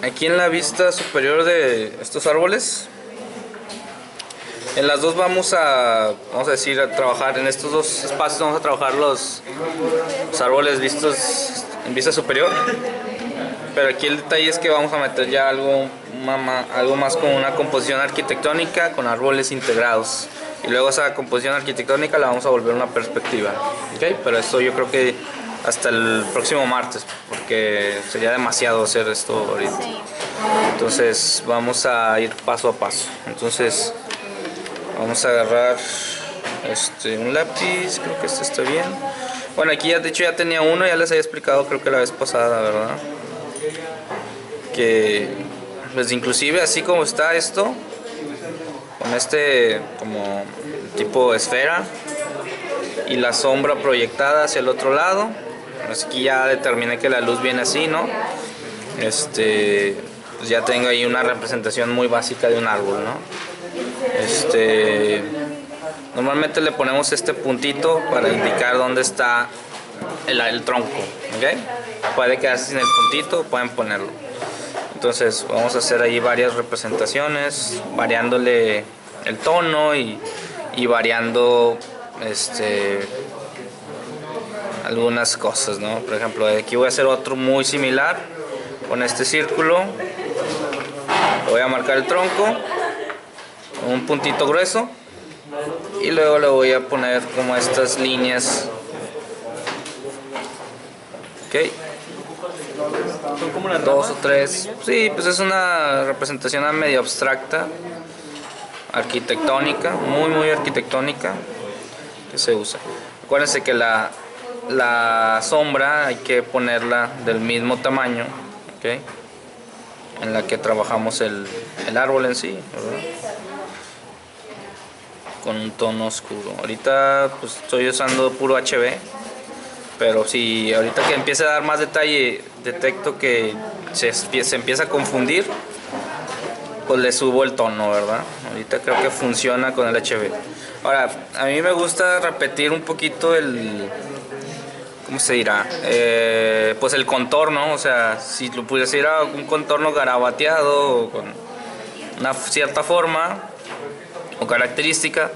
aquí en la vista superior de estos árboles, en las dos vamos a decir, a trabajar, en estos dos espacios vamos a trabajar los árboles vistos en vista superior. Pero aquí el detalle es que vamos a meter ya algo más con una composición arquitectónica con árboles integrados. Y luego esa composición arquitectónica la vamos a volver una perspectiva. ¿Okay? Pero esto yo creo que hasta el próximo martes, porque sería demasiado hacer esto ahorita. Sí. Entonces vamos a ir paso a paso. Entonces vamos a agarrar un lápiz, creo que este está bien. Bueno, aquí ya, de hecho ya tenía uno, ya les había explicado creo que la vez pasada, ¿verdad? Que pues inclusive así como está esto, con como tipo esfera y la sombra proyectada hacia el otro lado, pues aquí ya determiné que la luz viene así, ¿no? Pues ya tengo ahí una representación muy básica de un árbol, ¿no? Normalmente le ponemos este puntito para indicar dónde está el tronco, ¿ok? Puede quedarse sin el puntito, pueden ponerlo. Entonces vamos a hacer ahí varias representaciones, variándole el tono y variando algunas cosas, ¿no? Por ejemplo, aquí voy a hacer otro muy similar con este círculo. Voy a marcar el tronco con un puntito grueso y luego le voy a poner como estas líneas. Ok, Son como las dos o tres. Sí, pues es una representación medio abstracta, arquitectónica, muy arquitectónica, que se usa. Acuérdense que la sombra hay que ponerla del mismo tamaño, ¿okay? En la que trabajamos el árbol en sí, ¿verdad? Con un tono oscuro. Ahorita pues estoy usando puro HB, pero si ahorita que empiece a dar más detalle detecto que se empieza a confundir, pues le subo el tono, ¿verdad? Ahorita creo que funciona con el HB. Ahora, a mí me gusta repetir un poquito ¿cómo se dirá? Pues el contorno, o sea, si lo pudiera un contorno garabateado o con una cierta forma o característica,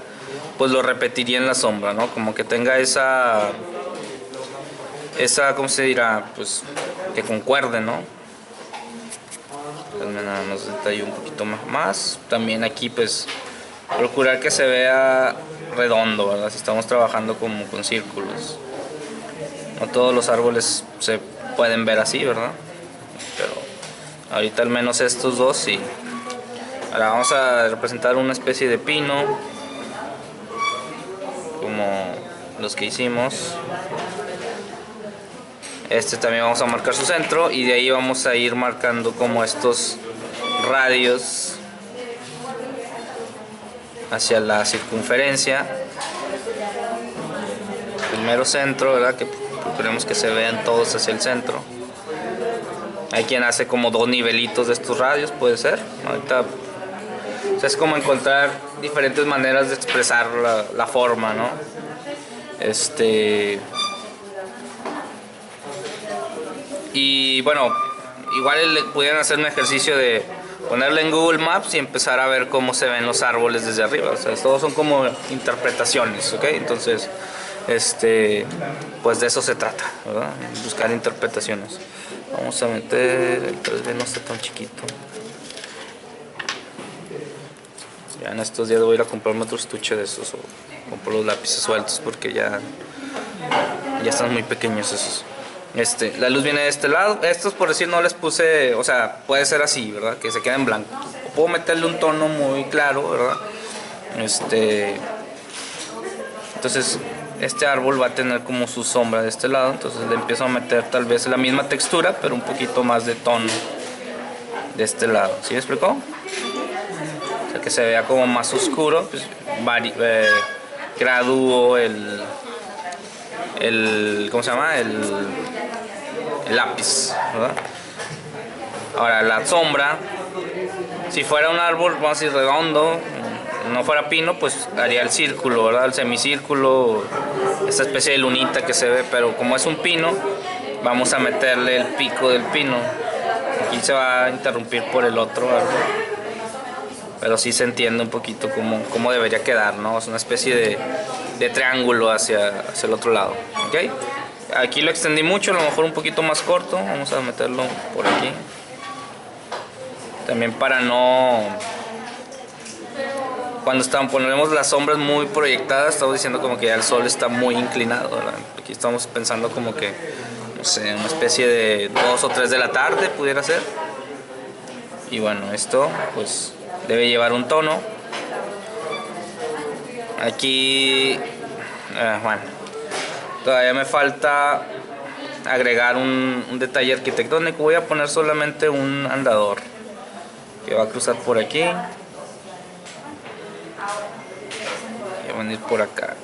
pues lo repetiría en la sombra, ¿no? Como que tenga esa, ¿cómo se dirá? Pues que concuerde, ¿no? Pues nada más detalle un poquito más. También aquí pues procurar que se vea redondo, ¿verdad? Si estamos trabajando como con círculos. No todos los árboles se pueden ver así, ¿verdad? Pero ahorita al menos estos dos sí. Ahora vamos a representar una especie de pino, como los que hicimos. También vamos a marcar su centro y de ahí vamos a ir marcando como estos radios hacia la circunferencia. Primero centro, ¿verdad? Que procuremos que se vean todos hacia el centro. Hay quien hace como dos nivelitos de estos radios, puede ser. Ahorita, o sea, es como encontrar diferentes maneras de expresar la forma, ¿no? Y bueno, igual pudieran hacer un ejercicio de ponerle en Google Maps y empezar a ver cómo se ven los árboles desde arriba. O sea, todos son como interpretaciones, ¿ok? Entonces, pues de eso se trata, ¿verdad? Buscar interpretaciones. Vamos a meter el 3B, no está tan chiquito. Ya en estos días voy a ir a comprarme otro estuche de esos o compro los lápices sueltos porque ya están muy pequeños esos. La luz viene de este lado. Estos, por decir, no les puse, o sea, puede ser así, ¿verdad? Que se quede en blanco. O puedo meterle un tono muy claro, ¿verdad? Entonces, este árbol va a tener como su sombra de este lado. Entonces le empiezo a meter tal vez la misma textura, pero un poquito más de tono de este lado. ¿Sí me explicó? O sea, que se vea como más oscuro. Pues, gradúo ¿cómo se llama? El lápiz, ¿verdad? Ahora la sombra, si fuera un árbol, vamos a decir redondo, no fuera pino, pues haría el círculo, ¿verdad? El semicírculo, esta especie de lunita que se ve, pero como es un pino, vamos a meterle el pico del pino, ¿ok? aquí se va a interrumpir por el otro árbol, pero sí se entiende un poquito cómo debería quedar, ¿no? Es una especie de triángulo hacia el otro lado, ¿ok? Aquí lo extendí mucho, a lo mejor un poquito más corto, vamos a meterlo por aquí. También para no... Cuando ponemos las sombras muy proyectadas, estamos diciendo como que ya el sol está muy inclinado, ¿verdad? Aquí estamos pensando como que, no sé, una especie de 2 o 3 de la tarde pudiera ser. Y bueno, esto pues debe llevar un tono. Aquí, bueno, todavía me falta agregar un detalle arquitectónico. Voy a poner solamente un andador que va a cruzar por aquí y va a venir por acá.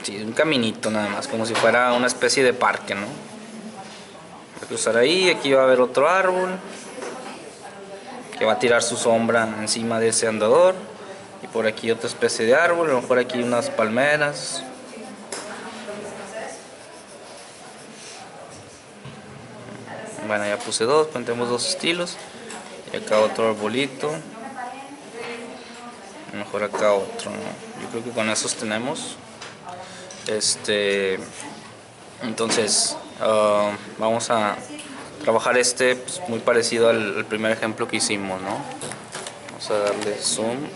Sí, un caminito nada más, como si fuera una especie de parque, ¿no? Va a cruzar ahí, aquí va a haber otro árbol que va a tirar su sombra encima de ese andador, y por aquí otra especie de árbol, a lo mejor aquí unas palmeras. Bueno, ya puse dos, tenemos dos estilos, y acá otro arbolito, mejor acá otro, ¿no? Yo creo que con esos tenemos. Entonces vamos a trabajar pues, muy parecido al primer ejemplo que hicimos, ¿no? Vamos a darle zoom.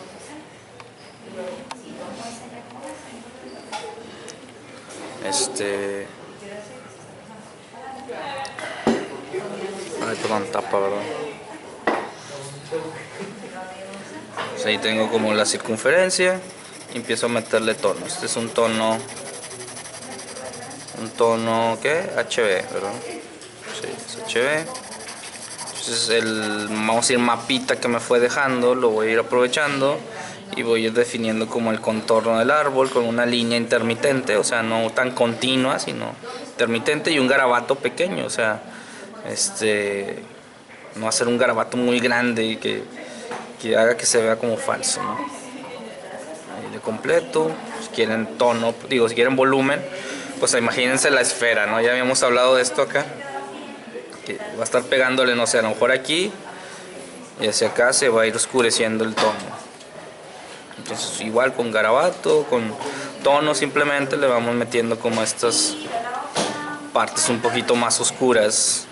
Ay, perdón, tapa, ¿verdad? Pues ahí tengo como la circunferencia y empiezo a meterle tono. Este es un tono ¿qué? HB, ¿verdad? Sí, es HB. Entonces vamos a decir, mapita que me fue dejando, lo voy a ir aprovechando y voy a ir definiendo como el contorno del árbol con una línea intermitente, o sea, no tan continua, sino intermitente, y un garabato pequeño, o sea, no hacer un garabato muy grande y que haga que se vea como falso, ¿no? Ahí le completo. Si quieren tono, digo, si quieren volumen, pues imagínense la esfera, ¿no? Ya habíamos hablado de esto acá, que va a estar pegándole, no sé, a lo mejor aquí y hacia acá se va a ir oscureciendo el tono. Entonces igual con garabato, con tono, simplemente le vamos metiendo como estas partes un poquito más oscuras,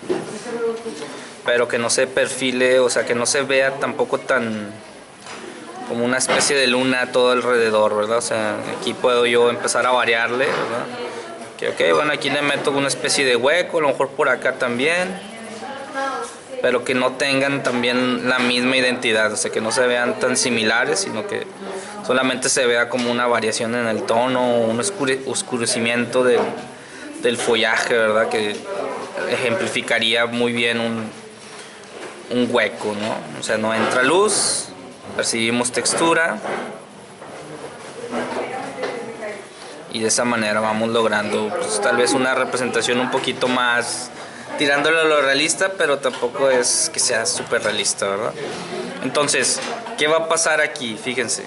pero que no se perfile, o sea, que no se vea tampoco tan como una especie de luna todo alrededor, ¿verdad? O sea, aquí puedo yo empezar a variarle, ¿verdad? Que bueno, aquí le meto una especie de hueco, a lo mejor por acá también, pero que no tengan también la misma identidad, o sea, que no se vean tan similares, sino que solamente se vea como una variación en el tono, un oscurecimiento del follaje, ¿verdad? Que ejemplificaría muy bien un hueco, ¿no? O sea, no entra luz, percibimos textura, y de esa manera vamos logrando pues, tal vez una representación un poquito más tirándole a lo realista, pero tampoco es que sea súper realista, ¿verdad? Entonces, ¿qué va a pasar aquí? Fíjense,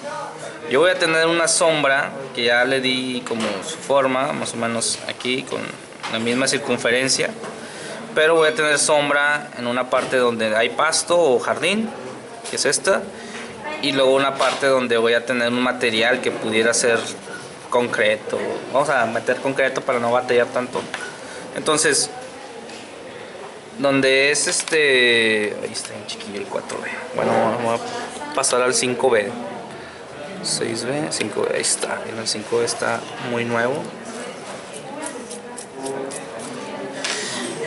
yo voy a tener una sombra que ya le di como su forma, más o menos aquí, con la misma circunferencia, pero voy a tener sombra en una parte donde hay pasto o jardín, que es esta, y luego una parte donde voy a tener un material que pudiera ser concreto. Vamos a meter concreto para no batallar tanto. Entonces, donde es ahí está en chiquillo el 4B. Bueno, vamos a pasar al 5B. 6B, 5B, ahí está. El 5B está muy nuevo.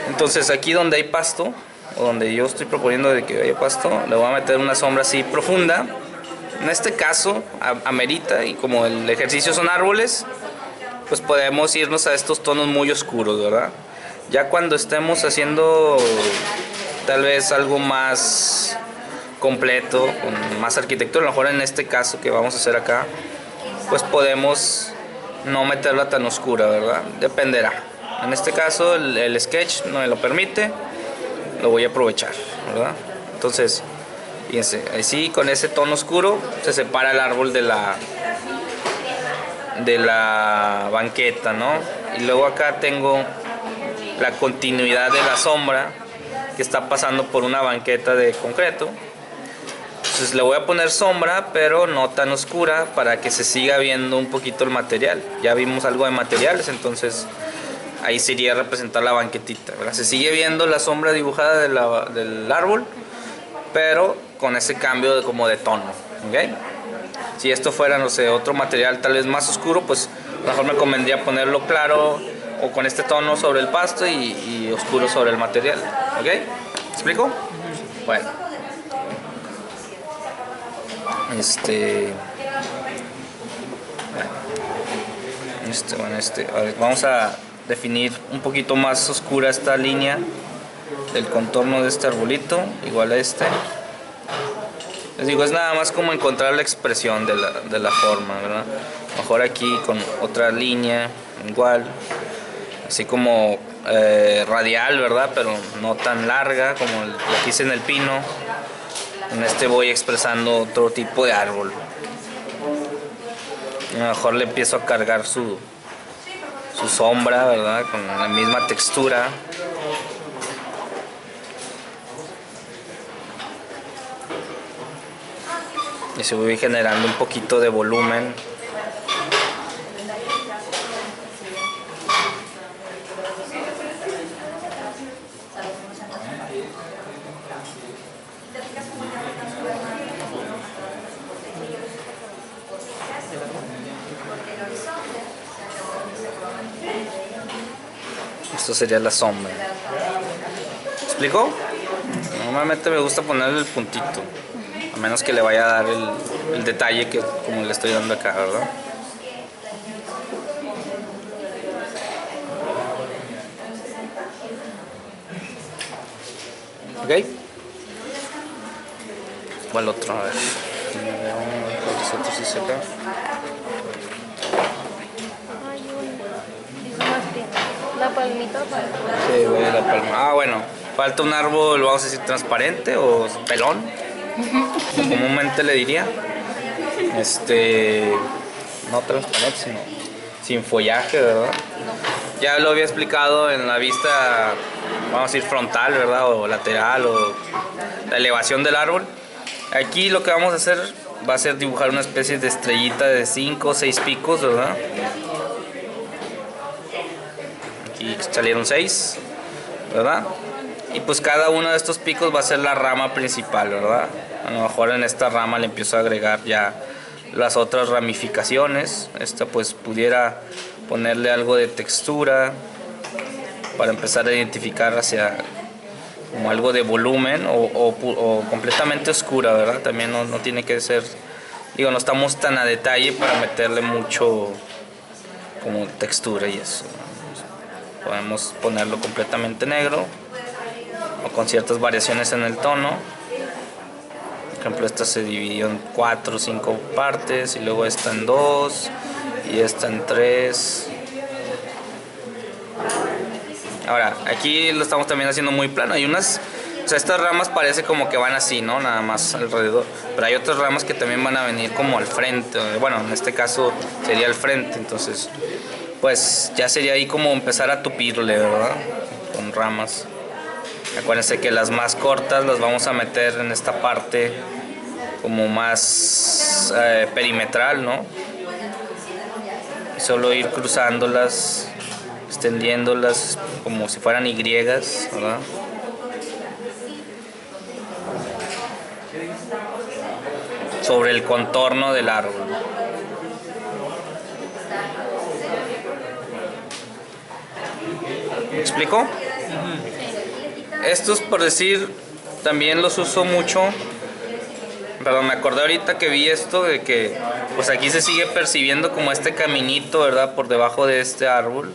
Entonces, aquí donde hay pasto, o donde yo estoy proponiendo de que haya pasto, le voy a meter una sombra así profunda. En este caso amerita, y como el ejercicio son árboles, pues podemos irnos a estos tonos muy oscuros, ¿verdad? Ya cuando estemos haciendo tal vez algo más completo, con más arquitectura, a lo mejor en este caso que vamos a hacer acá, pues podemos no meterla tan oscura, ¿verdad? Dependerá. En este caso el sketch no me lo permite, lo voy a aprovechar, ¿verdad? Entonces, fíjense, así con ese tono oscuro se separa el árbol de la banqueta, ¿no? Y luego acá tengo la continuidad de la sombra que está pasando por una banqueta de concreto. Entonces le voy a poner sombra, pero no tan oscura, para que se siga viendo un poquito el material. Ya vimos algo de materiales, entonces ahí sería representar la banquetita, ¿verdad? Se sigue viendo la sombra dibujada del árbol, pero con ese cambio como de tono, ¿ok? Si esto fuera, no sé, otro material tal vez más oscuro, pues mejor me convendría ponerlo claro o con este tono sobre el pasto y oscuro sobre el material, ¿ok? ¿Me explico? Bueno. A ver, vamos a definir un poquito más oscura esta línea del contorno de este arbolito, igual a este. Les digo, es nada más como encontrar la expresión de la forma, ¿verdad? Mejor aquí con otra línea, igual, así como radial, ¿verdad? Pero no tan larga como la que hice en el pino. En este voy expresando otro tipo de árbol. A lo mejor le empiezo a cargar su sombra, ¿verdad? Con la misma textura. Y se voy generando un poquito de volumen. Esto sería la sombra. ¿Me explico? Normalmente me gusta ponerle el puntito, a menos que le vaya a dar el detalle que como le estoy dando acá, ¿verdad? ¿Ok? ¿Cuál otro? A ver. ¿Cuál otro sí se acá? La palmita falta. Sí, güey, la palma. Ah, bueno. Falta un árbol, vamos a decir, transparente o pelón, como comúnmente le diría. No transparente, sino sin follaje, ¿verdad? Ya lo había explicado en la vista, vamos a decir, frontal, ¿verdad? O lateral, o la elevación del árbol. Aquí lo que vamos a hacer va a ser dibujar una especie de estrellita de 5 o 6 picos, ¿verdad? Aquí salieron 6, ¿verdad? Y pues cada uno de estos picos va a ser la rama principal, ¿verdad? A lo mejor en esta rama le empiezo a agregar ya las otras ramificaciones. Esta pues pudiera ponerle algo de textura para empezar a identificar hacia como algo de volumen o completamente oscura, ¿verdad? También no tiene que ser, digo, no estamos tan a detalle para meterle mucho como textura y eso. Podemos ponerlo completamente negro o con ciertas variaciones en el tono. Por ejemplo, esta se dividió en 4 o 5 partes y luego esta en 2 y esta en 3. Ahora, aquí lo estamos también haciendo muy plano. Hay unas, o sea, estas ramas parece como que van así, ¿no? Nada más alrededor. Pero hay otras ramas que también van a venir como al frente. Bueno, en este caso sería al frente. Entonces, pues ya sería ahí como empezar a tupirle, ¿verdad? Con ramas. Acuérdense que las más cortas las vamos a meter en esta parte como más perimetral, ¿no? Y solo ir cruzándolas, extendiéndolas como si fueran Y, ¿verdad? Sobre el contorno del árbol. ¿Me explico? Estos, por decir, también los uso mucho. Perdón, me acordé ahorita que vi esto de que pues aquí se sigue percibiendo como este caminito, ¿verdad? Por debajo de este árbol.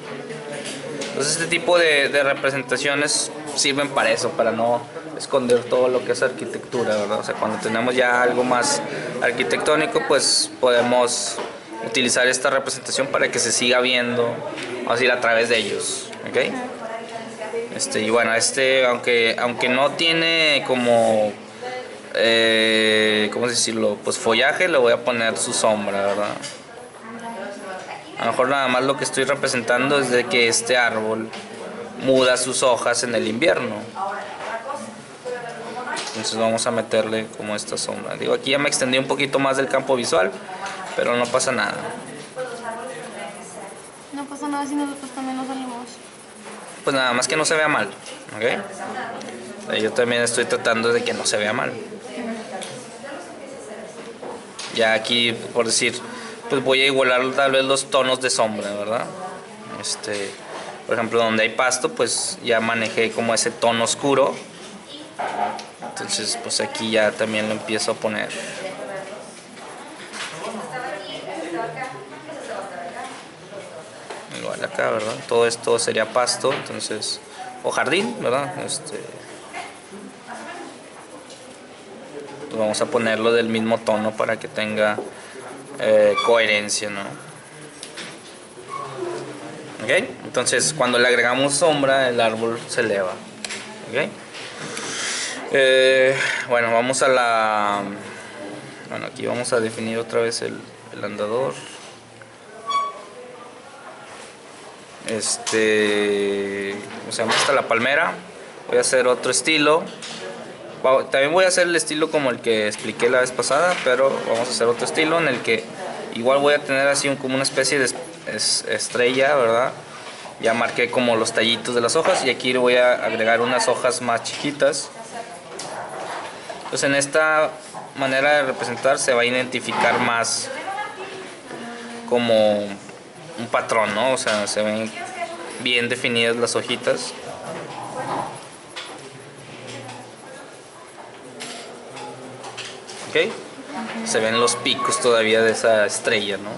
Entonces este tipo de representaciones sirven para eso, para no esconder todo lo que es arquitectura, ¿verdad? O sea, cuando tenemos ya algo más arquitectónico, pues podemos utilizar esta representación para que se siga viendo, vamos a decir, a través de ellos, ¿ok? Y bueno, aunque no tiene como, ¿cómo decirlo? Pues follaje, le voy a poner su sombra, ¿verdad? A lo mejor nada más lo que estoy representando es de que este árbol muda sus hojas en el invierno. Entonces vamos a meterle como esta sombra. Digo, aquí ya me extendí un poquito más del campo visual, pero no pasa nada. No pasa nada si nosotros también nos salimos. Pues nada más que no se vea mal, ¿ok? Yo también estoy tratando de que no se vea mal. Ya aquí, por decir, pues voy a igualar tal vez los tonos de sombra, ¿verdad? Por ejemplo, donde hay pasto, pues ya manejé como ese tono oscuro. Entonces, pues aquí ya también lo empiezo a poner. Igual acá, ¿verdad? Todo esto sería pasto, entonces, o jardín, ¿verdad? Pues vamos a ponerlo del mismo tono para que tenga coherencia, ¿no? ¿Ok? Entonces, cuando le agregamos sombra, el árbol se eleva. ¿Ok? Bueno, vamos a la... Bueno, aquí vamos a definir otra vez el andador. ¿Cómo se llama esta? La palmera. Voy a hacer otro estilo. También voy a hacer el estilo como el que expliqué la vez pasada, pero vamos a hacer otro estilo en el que igual voy a tener así como una especie de estrella, ¿verdad? Ya marqué como los tallitos de las hojas y aquí le voy a agregar unas hojas más chiquitas. Entonces en esta manera de representar se va a identificar más como un patrón, ¿no? O sea, se ven bien definidas las hojitas. ¿Ok? Se ven los picos todavía de esa estrella, ¿no?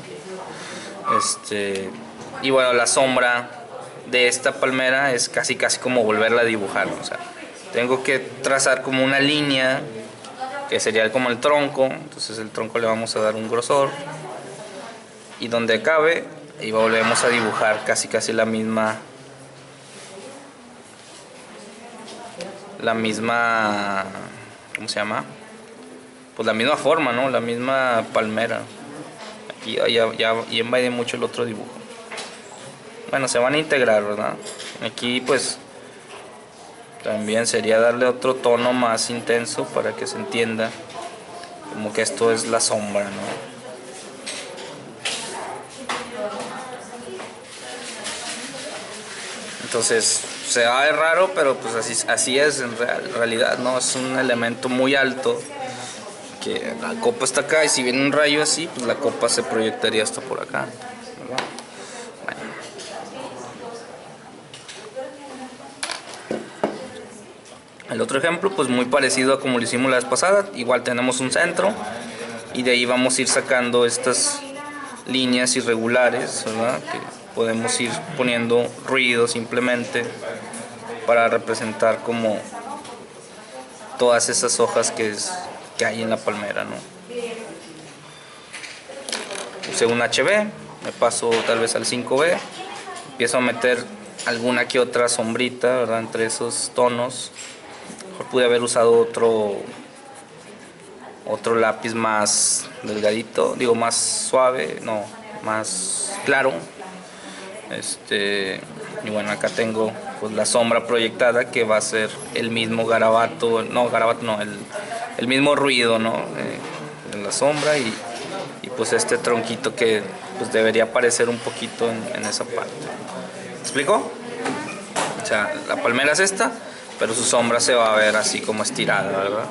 Y bueno, la sombra de esta palmera es casi como volverla a dibujar, o sea, tengo que trazar como una línea que sería como el tronco. Entonces el tronco le vamos a dar un grosor y donde acabe y volvemos a dibujar casi la misma ¿cómo se llama? Pues la misma forma, ¿no? La misma palmera. Aquí ya invade mucho el otro dibujo. Bueno, se van a integrar, ¿verdad? Aquí pues también sería darle otro tono más intenso para que se entienda como que esto es la sombra, ¿no? Entonces se va a ver raro, pero pues así es en realidad, ¿no? Es un elemento muy alto, que la copa está acá y si viene un rayo así, pues la copa se proyectaría hasta por acá, ¿verdad? Bueno. El otro ejemplo, pues muy parecido a como lo hicimos la vez pasada. Igual tenemos un centro y de ahí vamos a ir sacando estas líneas irregulares, ¿verdad? Que podemos ir poniendo ruido simplemente para representar como todas esas hojas que hay en la palmera, ¿no? Puse un HB, me paso tal vez al 5B, empiezo a meter alguna que otra sombrita, ¿verdad? Entre esos tonos. Mejor pude haber usado otro lápiz más delgadito, digo más suave, no, más claro. Y bueno, acá tengo pues la sombra proyectada que va a ser el mismo garabato, el mismo ruido, ¿no? En la sombra y pues este tronquito que pues debería aparecer un poquito en esa parte. ¿Me explico? O sea, la palmera es esta, pero su sombra se va a ver así como estirada, ¿verdad?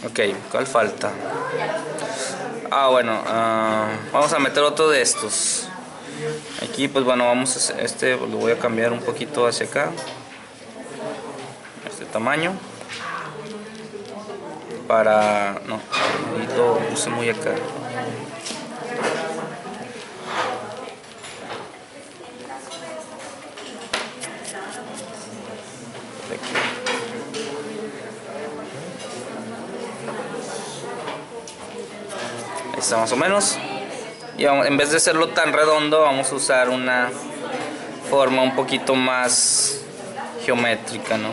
Ok, ¿cuál falta? Bueno, vamos a meter otro de estos. Aquí pues bueno, vamos a lo voy a cambiar un poquito hacia acá, este tamaño, no, lo puse muy acá. Ahí está más o menos. Y en vez de hacerlo tan redondo, vamos a usar una forma un poquito más geométrica, ¿no?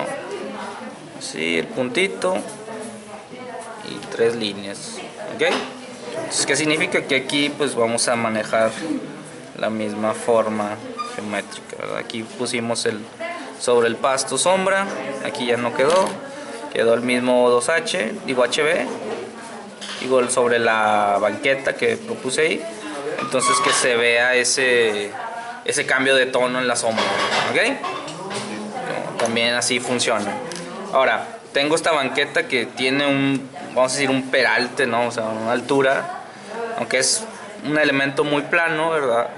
Así, el puntito y 3 líneas, ¿ok? Entonces, ¿qué significa? Que aquí pues vamos a manejar la misma forma geométrica, ¿verdad? Aquí pusimos sobre el pasto sombra. Aquí ya no quedó el mismo 2H, digo HB, igual sobre la banqueta que propuse ahí. Entonces que se vea ese cambio de tono en la sombra, ¿ok? También así funciona. Ahora, tengo esta banqueta que tiene vamos a decir, un peralte, ¿no? O sea, una altura, aunque es un elemento muy plano, ¿verdad?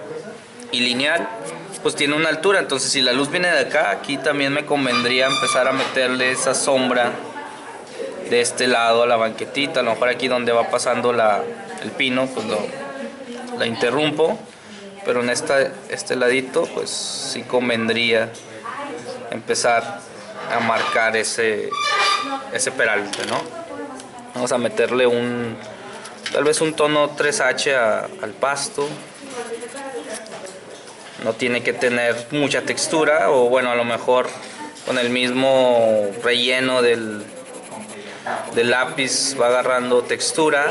Y lineal, pues tiene una altura. Entonces, si la luz viene de acá, aquí también me convendría empezar a meterle esa sombra de este lado a la banquetita. A lo mejor aquí donde va pasando el pino, pues la interrumpo, pero en este ladito, pues sí convendría empezar a marcar ese peralte, ¿no? Vamos a meterle tal vez un tono 3H al pasto. No tiene que tener mucha textura, o bueno, a lo mejor con el mismo relleno del lápiz va agarrando textura.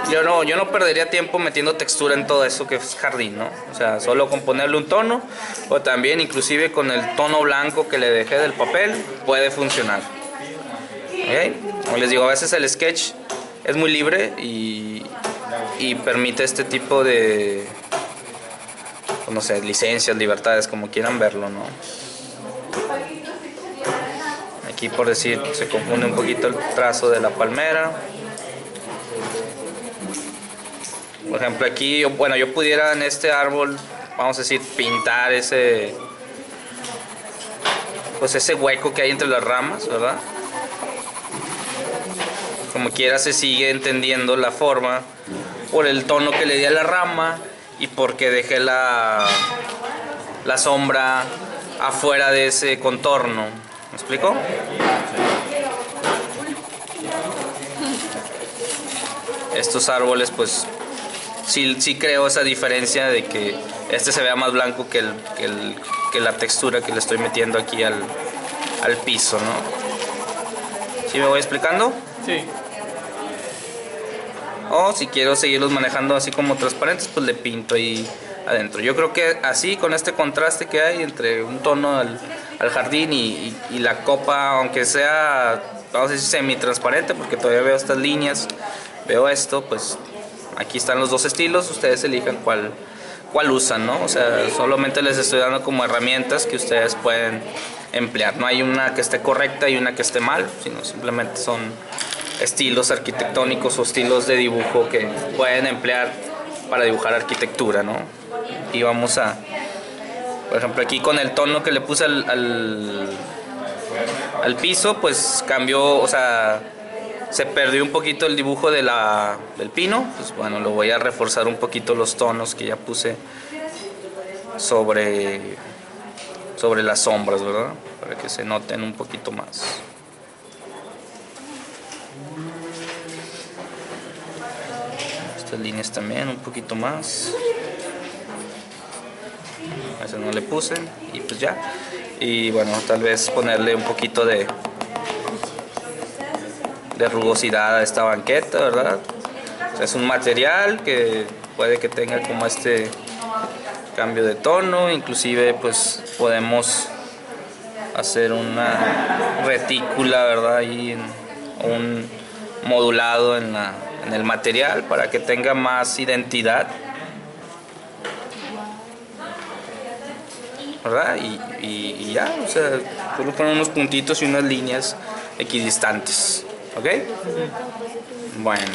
Yo no perdería tiempo metiendo textura en todo eso que es jardín, ¿no? O sea, solo con ponerle un tono, o también inclusive con el tono blanco que le dejé del papel puede funcionar. ¿Okay? Como les digo, a veces el sketch es muy libre y permite este tipo de, no sé, licencias, libertades, como quieran verlo, ¿no? Aquí, por decir, se confunde un poquito el trazo de la palmera. Por ejemplo, aquí, yo pudiera en este árbol, vamos a decir, pintar ese hueco que hay entre las ramas, ¿verdad? Como quiera se sigue entendiendo la forma por el tono que le di a la rama y porque dejé la sombra afuera de ese contorno. ¿Me explico? Estos árboles, pues sí creo esa diferencia de que este se vea más blanco que la textura que le estoy metiendo aquí al piso, ¿no? ¿Sí me voy explicando? Sí. O si quiero seguirlos manejando así como transparentes, pues le pinto ahí adentro. Yo creo que así, con este contraste que hay entre un tono al jardín y la copa, aunque sea, vamos a decir, semi-transparente, porque todavía veo estas líneas, veo esto, pues aquí están los dos estilos, ustedes elijan cuál usan, ¿no? O sea, solamente les estoy dando como herramientas que ustedes pueden emplear. No hay una que esté correcta y una que esté mal, sino simplemente son estilos arquitectónicos o estilos de dibujo que pueden emplear para dibujar arquitectura, ¿no? Y vamos a, por ejemplo, aquí con el tono que le puse al piso, pues cambió, o sea, se perdió un poquito el dibujo del pino. Pues bueno, lo voy a reforzar un poquito los tonos que ya puse sobre las sombras, ¿verdad? Para que se noten un poquito más. Estas líneas también un poquito más. A veces no le puse y pues ya. Y bueno, tal vez ponerle un poquito de rugosidad a esta banqueta, ¿verdad? O sea, es un material que puede que tenga como este cambio de tono. Inclusive pues podemos hacer una retícula, ¿verdad? Ahí un modulado en el material para que tenga más identidad, ¿verdad? Y ya, o sea, solo poner unos puntitos y unas líneas equidistantes, ¿ok? Bueno,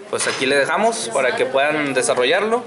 pues aquí le dejamos para que puedan desarrollarlo.